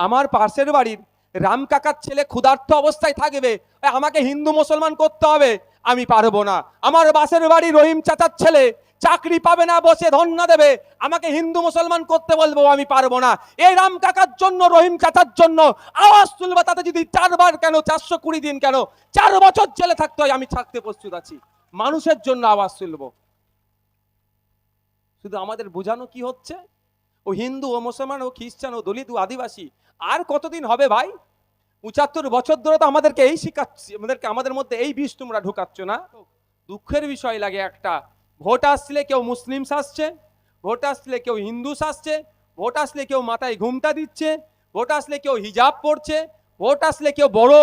আমার পাশের বাড়ির রাম কাকার ছেলে ক্ষুধার্ত অবস্থায় থাকবে, আমাকে হিন্দু মুসলমান করতে হবে, আমি পারবো না। আমার পাশের বাড়ি রহিম চাচার ছেলে চাকরি পাবে না, বসে ধর্ণা দেবে, আমাকে হিন্দু মুসলমান করতে বলবো, আমি পারবো না। এই রাম কাকার জন্য, রহিম চাচার জন্য আওয়াজ তুলবে, তাতে যদি 4 বার কেন 420 দিন কেন 4 বছর জেলে থাকতে হয়, আমি থাকতে প্রস্তুত আছি। মানুষের জন্য আওয়াজ তুলবো। শুধু আমাদের বোঝানো কি হচ্ছে, ও হিন্দু, ও মুসলমান, ও খ্রিস্টান, ও দলিত, ও আদিবাসী। আর কতদিন হবে ভাই? 75 বছর ধরে তো আমাদেরকে এই শিখাচ্ছি, আমাদের মধ্যে এই বিষ তোমরা ঢুকাচ্ছ না। দুঃখের বিষয় লাগে একটা, ভোট আসলে কেউ মুসলিম সাজছে, ভোট আসলে কেউ হিন্দু সাজছে, ভোট আসলে কেউ মাথায় ঘুমটা দিচ্ছে, ভোট আসলে কেউ হিজাব পরছে, ভোট আসলে কেউ বড়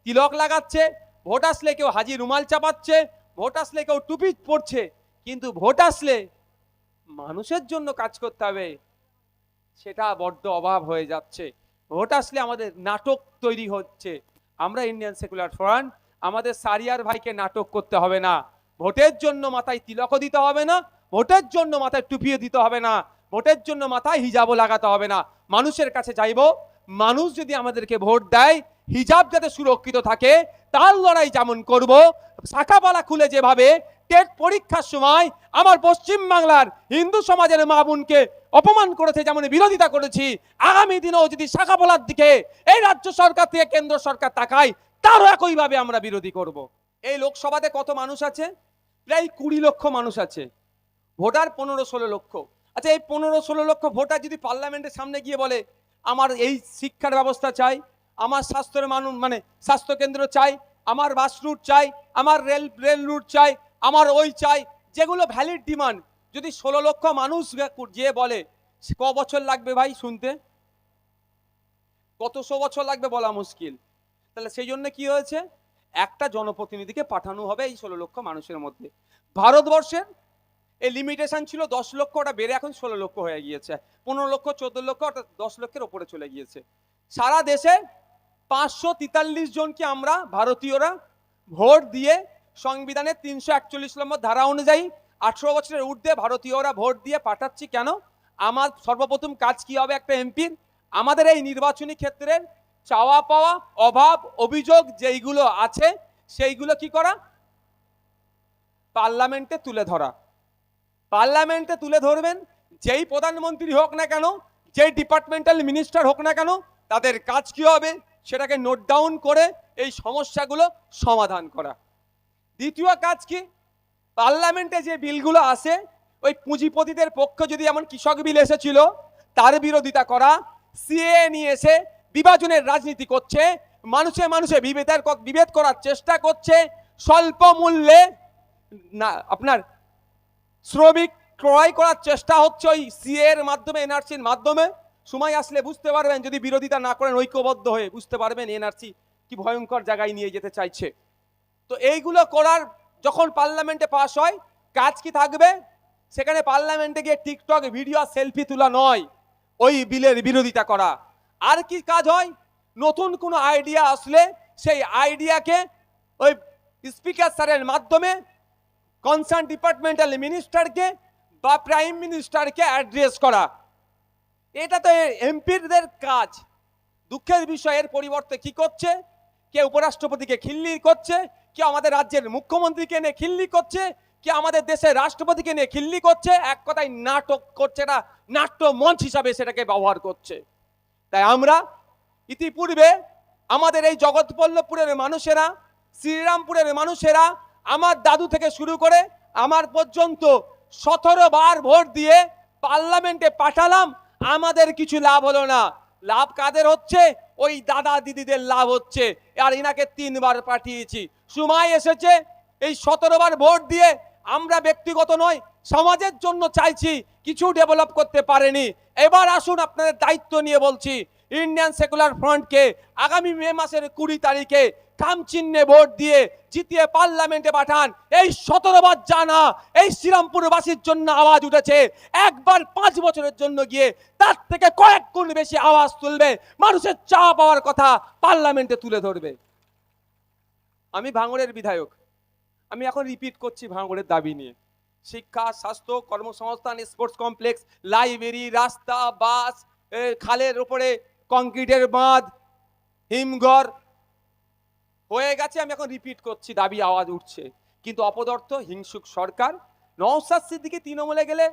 তিলক লাগাচ্ছে, ভোট আসলে কেউ হাজি রুমাল চাপাচ্ছে, ভোট আসলে কেউ টুপি পরছে। কিন্তু ভোট আসলে মানুষের জন্য কাজ করতে হবে, সেটা বড্ড অভাব হয়ে যাচ্ছে। ভোট আসলে আমাদের নাটক তৈরি হচ্ছে। আমরা ইন্ডিয়ান সেকুলার ফ্রন্ট, আমাদের সারিয়ার ভাইকে নাটক করতে হবে না, ভোটের জন্য মাথায় তিলকও দিতে হবে না, ভোটের জন্য মাথায় টুপিও দিতে হবে না, ভোটের জন্য মাথায় হিজাবও লাগাতে হবে না। মানুষের কাছে চাইবো, মানুষ যদি আমাদেরকে ভোট দেয়, হিজাব যাতে সুরক্ষিত থাকে তার লড়াই যেমন করব, শাখাপালা খুলে যেভাবে টেট পরীক্ষার সময় আমার পশ্চিম বাংলার হিন্দু সমাজের মা বোনকে অপমান করেছে, যেমন বিরোধিতা করেছি, আগামী দিনেও যদি শাখাপালার দিকে এই রাজ্য সরকার থেকে কেন্দ্র সরকার তাকায়, তারও একইভাবে আমরা বিরোধী করব। এই লোকসভাতে কত মানুষ আছে? প্রায় 20 লক্ষ মানুষ আছে, ভোটার 15-16 লক্ষ। আচ্ছা, এই 15-16 লক্ষ ভোটার যদি পার্লামেন্টের সামনে গিয়ে বলে আমার এই শিক্ষার ব্যবস্থা চাই, আমার স্বাস্থ্যের মানে স্বাস্থ্য কেন্দ্র চাই, আমার বাস রুট চাই, আমার রেল রুট চাই, আমার ওই চাই, যেগুলো ভ্যালিড ডিমান্ড, যদি 16 লক্ষ মানুষ যে বলে, ক বছর লাগবে ভাই শুনতে? কত 100 বছর লাগবে বলা মুশকিল। তাহলে সেই জন্য কি হয়েছে, একটা জনপ্রতিনিধিকে পাঠানো হবে এই 16 লক্ষ মানুষের মধ্যে। ভারতবর্ষের এই লিমিটেশন ছিল 10 লক্ষ, ওটা বেড়ে এখন 16 লক্ষ হয়ে গিয়েছে, 15 লক্ষ 14 লক্ষ, ওটা 10 লক্ষের ওপরে চলে গিয়েছে। সারা দেশে 543 জনকে আমরা ভারতীয়রা ভোট দিয়ে সংবিধানের 341 নম্বর ধারা অনুযায়ী 18 বছরের ঊর্ধ্বে ভারতীয়রা ভোট দিয়ে পাঠাচ্ছি। কেন? আমার সর্বপ্রথম কাজ কি হবে একটা এমপির? আমাদের এই নির্বাচনী ক্ষেত্রের চাওয়া পাওয়া, অভাব, অভিযোগ যেইগুলো আছে সেইগুলো কি করা, পার্লামেন্টে তুলে ধরা। পার্লামেন্টে তুলে ধরবেন, যেই প্রধানমন্ত্রী হোক না কেন, যেই ডিপার্টমেন্টাল মিনিস্টার হোক না কেন, তাদের কাজ কি হবে সেটাকে নোট ডাউন করে এই সমস্যাগুলো সমাধান করা। দ্বিতীয় কাজ কি, পার্লামেন্টে যে বিলগুলো আসে, ওই পুঁজিপতিদের পক্ষে যদি এমন কৃষক বিল এসেছিল তার বিরোধিতা করা, সিএ নিয়ে এসে বিভাজনের রাজনীতি করছে, মানুষে মানুষে বিভেদ করার চেষ্টা করছে, স্বল্প মূল্যে না আপনার শ্রমিক ক্রয় করার চেষ্টা হচ্ছে ওই সিএ এর মাধ্যমে, এনআরসির মাধ্যমে। সময় আসলে বুঝতে পারবেন, যদি বিরোধিতা না করেন ঐক্যবদ্ধ হয়ে, বুঝতে পারবেন এনআরসি কি ভয়ঙ্কর জায়গায় নিয়ে যেতে চাইছে। তো এইগুলো করার যখন পার্লামেন্টে পাস হয়, কাজ কি থাকবে? সেখানে পার্লামেন্টে গিয়ে টিকটক ভিডিও সেলফি তোলা নয়, ওই বিলের বিরোধিতা করা। আর কি কাজ হয়? নতুন কোনো আইডিয়া আসলে সেই আইডিয়াকে ওই স্পিকার স্যারের মাধ্যমে কনসার্ন ডিপার্টমেন্টাল মিনিস্টারকে বা প্রাইম মিনিস্টারকে অ্যাড্রেস করা। এটা তো এমপিদের কাজ। দুঃখের বিষয়ের পরিবর্তে কি করছে, কে উপরাষ্ট্রপতিকে খিল্লি করছে, কে আমাদের রাজ্যের মুখ্যমন্ত্রীকে নিয়ে খিল্লি করছে, কে আমাদের দেশের রাষ্ট্রপতিকে নিয়ে খিল্লি করছে, এক কথায় নাটক করছে, না নাট্য মঞ্চ হিসাবে সেটাকে ব্যবহার করছে। তাই আমরা ইতিপূর্বে আমাদের এই জগৎবল্লভপুরের মানুষেরা, শ্রীরামপুরের মানুষেরা, আমার দাদু থেকে শুরু করে আমার পর্যন্ত 17 বার ভোট দিয়ে পার্লামেন্টে পাঠালাম, আমাদের কিছু লাভ হলো না। লাভ কাদের হচ্ছে? ওই দাদা দিদিদের লাভ হচ্ছে। আর ইনাকে 3 বার পাঠিয়েছি। সময় এসেছে এই 17 বার ভোট দিয়ে আমরা ব্যক্তিগত নয়, সমাজের জন্য চাইছি, কিছু ডেভেলপ করতে পারেনি। এবার আসুন, আপনাদের দায়িত্ব নিয়ে বলছি, ইন্ডিয়ান সেকুলার ফ্রন্টকে আগামী মে মাসের 20 তারিখে খাম চিহ্নে ভোট দিয়ে জিতিয়ে পার্লামেন্টে পাঠান। এই 17 বার জানা এই শ্রীরামপুরবাসীর জন্য আওয়াজ উঠেছে, একবার 5 বছরের জন্য গিয়ে তার থেকে কয়েক গুণ বেশি আওয়াজ তুলবে, মানুষের চাওয়া পাওয়ার কথা পার্লামেন্টে তুলে ধরবে। আমি ভাঙড়ের বিধায়ক, আমি এখন রিপিট করছি ভাঙড়ের দাবি নিয়ে। শিক্ষা, স্বাস্থ্য, কর্মসংস্থান, স্পোর্টস কমপ্লেক্স, লাইব্রেরি, রাস্তা, বাস, খালের উপরে কংক্রিটের বাঁধ, হিমঘর হয়ে গেছে। আমি এখন রিপিট করছি, দাবি আওয়াজ উঠছে, কিন্তু অপদার্থ হিংসুক সরকার। নওশাদ সিদ্দিকী তৃণমূলে গেলে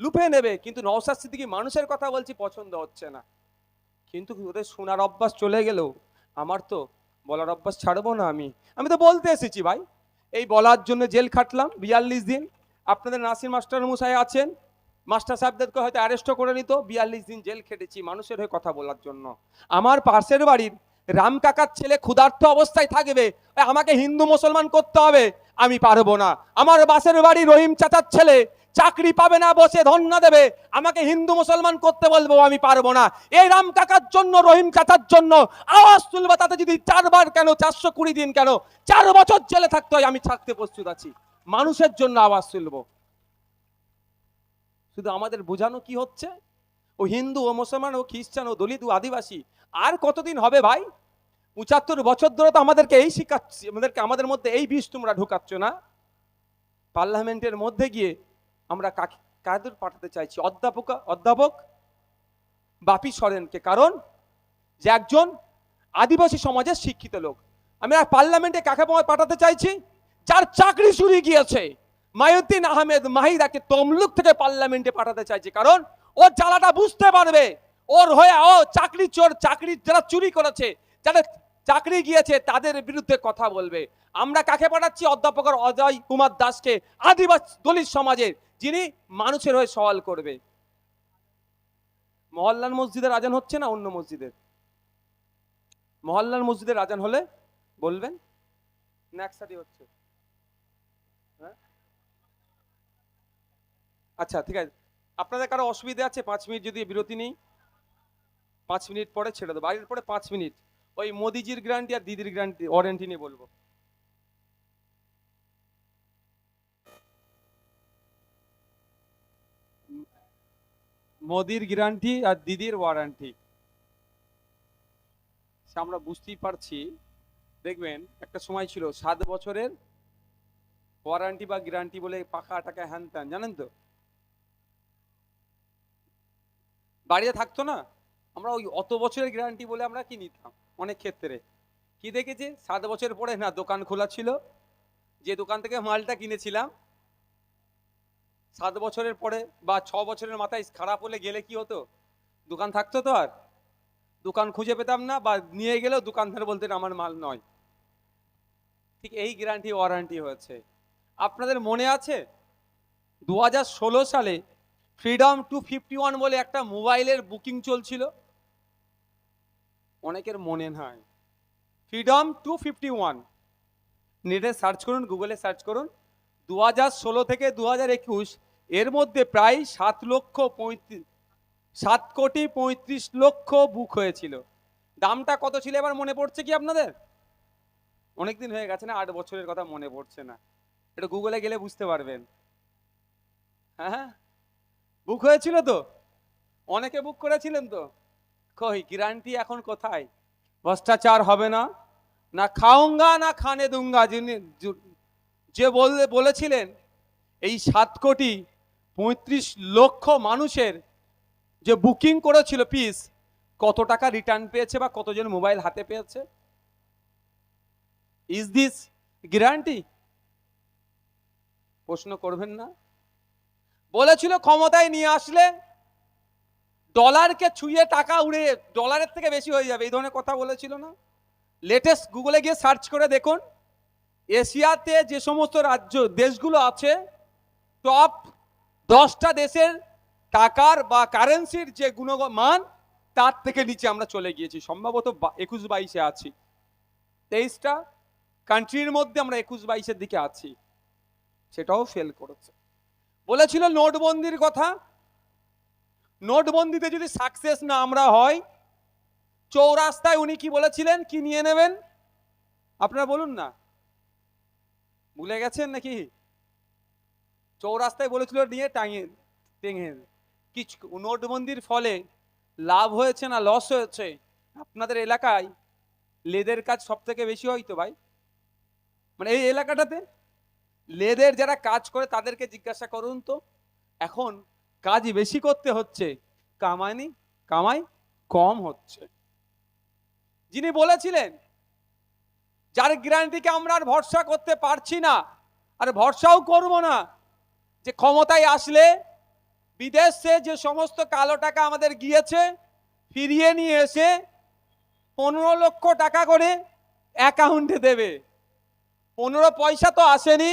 লুফে নেবে, কিন্তু নওশাদ সিদ্দিকী মানুষের কথা বলছি, পছন্দ হচ্ছে না। কিন্তু ওদের শোনার অভ্যাস চলে গেলেও আমার তো বলার অভ্যাস ছাড়বো না। আমি তো বলতে এসেছি ভাই, এই বলার জন্য জেল খাটলাম 42 দিন। আপনাদের নাসির মাস্টার মশাই আছেন, মাস্টার সাহেবদেরকে হয়তো অ্যারেস্টও করে নিত। 42 দিন জেল খেটেছি মানুষের হয়ে কথা বলার জন্য। আমার পাশের বাড়ির রাম কাকার ছেলে ক্ষুধার্ত অবস্থায় থাকবে, আমাকে হিন্দু মুসলমান করতে হবে, আমি পারবো না। আমার পাশের বাড়ি রহিম চাচার ছেলে চাকরি পাবে না, বসে ধর্ণা দেবে, আমাকে হিন্দু মুসলমান করতে বলবো, আমি পারবো না। এই রাম কাকার জন্য, রহিম চাচার জন্য আওয়াজ তুলবে, তাতে যদি 4 বার কেন 420 দিন কেন 4 বছর জেলে থাকতে হয়, আমি থাকতে প্রস্তুত আছি। মানুষের জন্য আওয়াজ তুলবো। শুধু আমাদের বোঝানো কি হচ্ছে, ও হিন্দু, ও মুসলমান, ও খ্রিস্টান, ও দলিত, ও আদিবাসী। আর কতদিন হবে ভাই? 75 বছর ধরে তো আমাদেরকে এই শিখাচ্ছি, আমাদের মধ্যে এই বিষ তোমরা ঢুকাচ্ছ না। পার্লামেন্টের মধ্যে গিয়ে আমরা কাদের পাঠাতে চাইছি? অধ্যাপক বাপি সরেনকে। কারণ যে একজন আদিবাসী সমাজের শিক্ষিত লোক। আমরা পার্লামেন্টে কাকে পাঠাতে চাইছি? যার চাকরি চুরি গিয়েছে, মাইউদ্দিন আহমেদ মাহিদাকে তমলুক থেকে পার্লামেন্টে পাঠাতে চাইছি। কারণ ওর জ্বালাটা বুঝতে পারবে, ওর হয়ে ও চাকরি চোর, চাকরি যারা চুরি করেছে, যাদের চাকরি গিয়েছে, তাদের বিরুদ্ধে কথা বলবে। আমরা কাকে পাঠাচ্ছি? অধ্যাপক অজয় কুমার দাসকে, আদিবাসী দলিত সমাজের, যিনি মানুষের হয়ে সওয়াল করবে। মহল্লার মসজিদের আজান হচ্ছে না অন্য মসজিদের? মহল্লার মসজিদের আজান হলে বলবেন না একসাথে হচ্ছে? হ্যাঁ, আচ্ছা ঠিক আছে। আপনাদের কারো অসুবিধা আছে? 5 মিনিট যদি বিরতি নেই, 5 মিনিট পরে ছেড়ে দেবো। বাড়ির পরে 5 মিনিট ওই মোদিজির গ্যারান্টি আর দিদির গ্যারান্টি ওয়ারেন্টি নিয়ে বলবো। মোদির গ্যারান্টি আর দিদির ওয়ারেন্টি আমরা বুঝতেই পারছি। দেখবেন একটা সময় ছিল 7 বছরের ওয়ারেন্টি বা গ্যারান্টি বলে পাখা টাকা হ্যান ত্যান, জানেন তো? বাড়িতে থাকতো না, আমরা ওই অত বছরের গ্যারান্টি বলে আমরা কি নিতাম অনেক ক্ষেত্রে। কি দেখেছি 7 বছর পরে না দোকান খোলা ছিল, যে দোকান থেকে মালটা কিনেছিলাম 7 বছরের পরে বা 6 বছরের মাথায় খারাপ হলে গেলে কি হতো? দোকান থাকতো তো আর দোকান খুঁজে পেতাম না, বা নিয়ে গেলেও দোকানদার বলতেন আমার মাল নয়। ঠিক এই গ্যারান্টি ওয়ারেন্টি হয়েছে। আপনাদের মনে আছে 2016 সালে ফ্রিডম 251 বলে একটা মোবাইলের বুকিং চলছিল? অনেকের মনে নাই। ফ্রিডম 251 নেটে সার্চ করুন, গুগলে সার্চ করুন। 2016 থেকে 2021 এর মধ্যে প্রায় 7,35,00,000 বুক হয়েছিল। দামটা কত ছিল এবার মনে পড়ছে কি আপনাদের? অনেকদিন হয়ে গেছে না, 8 বছরের কথা মনে পড়ছে না। এটা গুগলে গেলে বুঝতে পারবেন। হ্যাঁ, বুক হয়েছিল তো, অনেকে বুক করেছিলেন তো। কই গ্যারান্টি এখন কোথায়? ভ্রষ্টাচার হবে না, না খাউঙ্গা না খানে দুঙ্গা। যিনি যে বলেছিলেন এই 7,35,00,000 মানুষের যে বুকিং করেছিল পিস, কত টাকা রিটার্ন পেয়েছে বা কতজন মোবাইল হাতে পেয়েছে? Is this guarantee? প্রশ্ন করবেন না? বলেছিল ক্ষমতায় নিয়ে আসলে ডলারকে ছুঁয়ে টাকা উড়ে ডলারের থেকে বেশি হয়ে যাবে, এই ধরনের কথা বলেছিল না? লেটেস্ট গুগলে গিয়ে সার্চ করে দেখুন, এশিয়াতে যে সমস্ত রাজ্য দেশগুলো আছে, টপ 10টা দেশের টাকার বা কারেন্সির যে গুণমান, তার থেকে নিচে আমরা চলে গিয়েছি। সম্ভবত 21-22-এ আছি। 23টা কান্ট্রির মধ্যে আমরা 21-22-এর দিকে আছি, সেটাও ফেল করেছে। বলেছিল নোটবন্দির কথা, নোটবন্দিতে যদি সাকসেস না আমরা হয়, চৌরাস্তায় উনি কি বলেছিলেন, কি নিয়ে নেবেন আপনারা বলুন না, ভুলে গেছেন নাকি? চৌরাস্তায় বলেছিল নিয়ে টাঙিয়ে টেঙে। কিছু নোটবন্দির ফলে লাভ হয়েছে না লস হয়েছে? আপনাদের এলাকায় লেদের কাজ সব থেকে বেশি হয় তো ভাই, মানে এই এলাকাটাতে লেদের যারা কাজ করে তাদেরকে জিজ্ঞাসা করুন তো। এখন কাজ বেশি করতে হচ্ছে, কামাই কম হচ্ছে। যিনি বলেছিলেন, যার গ্যারান্টিকে আমরা আর ভরসা করতে পারছি না, আর ভরসাও করব না, যে ক্ষমতায় আসলে বিদেশে যে সমস্ত কালো টাকা আমাদের গিয়েছে ফিরিয়ে নিয়ে এসে 15 লক্ষ টাকা করে অ্যাকাউন্টে দেবে। 15 পয়সা তো আসেনি,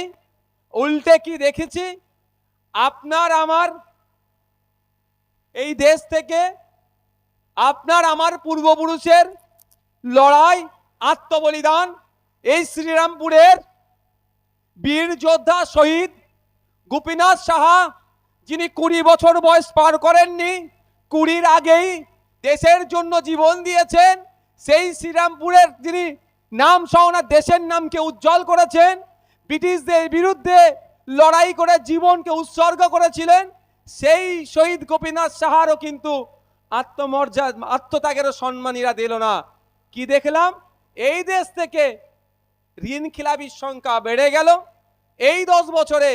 উল্টে কি দেখেছি, আপনার আমার এই দেশ থেকে আপনার আমার পূর্বপুরুষের লড়াই, আত্মবলিদান, এই শ্রীরামপুরের বীর যোদ্ধা শহীদ গোপীনাথ সাহা, যিনি 20 বছর বয়স পার করেননি, 20-র আগেই দেশের জন্য জীবন দিয়েছেন, সেই শ্রীরামপুরের যিনি নাম সহ দেশের নামকে উজ্জ্বল করেছেন, ব্রিটিশদের বিরুদ্ধে লড়াই করে জীবনকে উৎসর্গ করেছিলেন, সেই শহীদ গোপীনাথ সাহারও কিন্তু আত্মত্যাগেরও সম্মানীরা দিল না। কি দেখলাম, এই দেশ থেকে ঋণ খিলাপির সংখ্যা বেড়ে গেল। এই 10 বছরে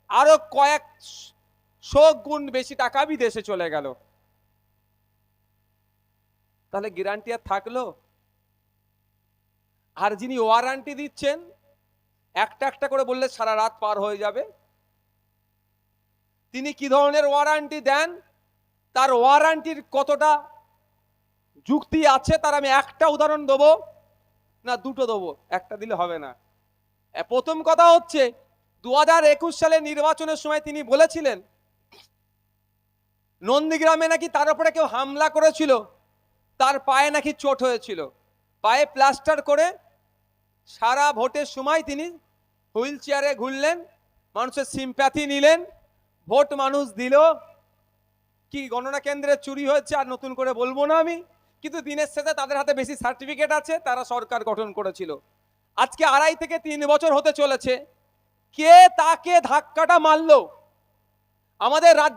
আরো কয়েকশো গুণ বেশি টাকা বিদেশে চলে গেল। তাহলে গ্যারান্টি আর থাকলো? আর যিনি ওয়ারেন্টি দিচ্ছেন, একটা একটা করে বললে সারা রাত পার হয়ে যাবে, তিনি কি ধরনের ওয়ারেন্টি দেন, তার ওয়ারেন্টির কতটা যুক্তি আছে, তার আমি একটা উদাহরণ দেবো, না দুটো দেবো, একটা দিলে হবে না। প্রথম কথা হচ্ছে, 2021 সালে নির্বাচনের সময় তিনি বলেছিলেন নন্দীগ্রামে নাকি তার উপরে কেউ হামলা করেছিল, তার পায়ে নাকি চোট হয়েছিল, পায়ে প্লাস্টার করে সারা ভোটের সময় তিনি হুইল চেয়ারে ঘুরলেন, মানুষের সিম্প্যাথি নিলেন, ভোট মানুষ দিল। কি গণনা কেন্দ্রে চুরি হয়েছে আর নতুন করে বলবো না আমি, কিন্তু দিনের শেষে তাদের হাতে বেশি সার্টিফিকেট আছে, তারা সরকার গঠন করেছিল। আজকে 2.5 থেকে 3 বছর হতে চলেছে, কে তাকে ধাক্কাটা মারলো? আমাদের রাজ্য